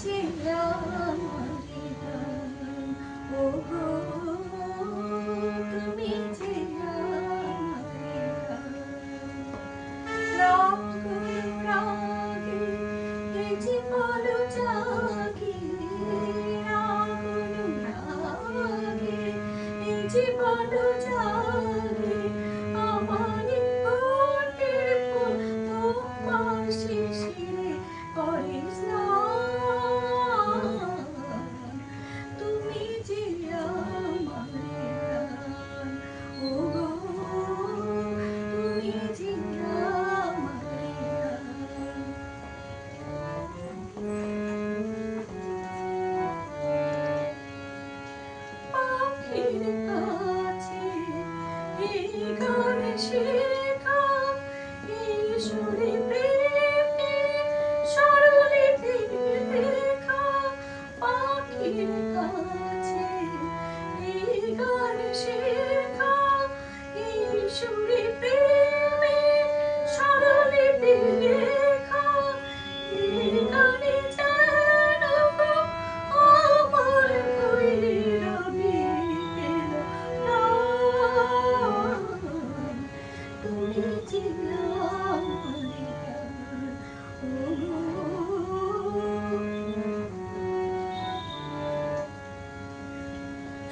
যে আমারে গান, ওগো তুমি যে আমারে গান। রাগে এই জীবন জাগে, রাগে এই জীবন জাগে, আমার ঠোঁটের ফুল তোমার শিশিরে করে স্নান। তুমি যে আমারে গান, ওগো তুমি যে আমারে গান। পাখির কাছে এই গান শেখা, এই সুরে প্রেমে স্বরলিপি লেখা। পাখির কাছে এই গান শেখা, এই সুরে প্রেমে স্বরলিপি লেখা। এই গানে যেন গো আমার ভৈরবী পেল প্রাণ। তুমি যে আমারে গান, ওগো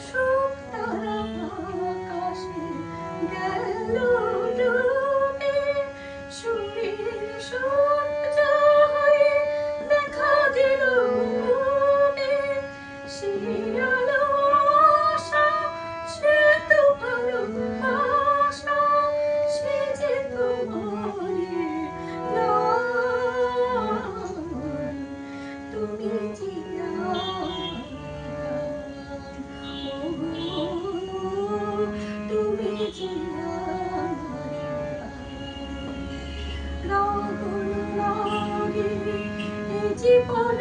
শুকতারা আকাশে গেল ডুবে, সুরের সূর্য হয়ে দেখা দিল উদে। সে আলো আশা, সে তো ভালোবাসা, সে যে তোমারই নাম। তুমি যে তুমি যে রাগে জীবন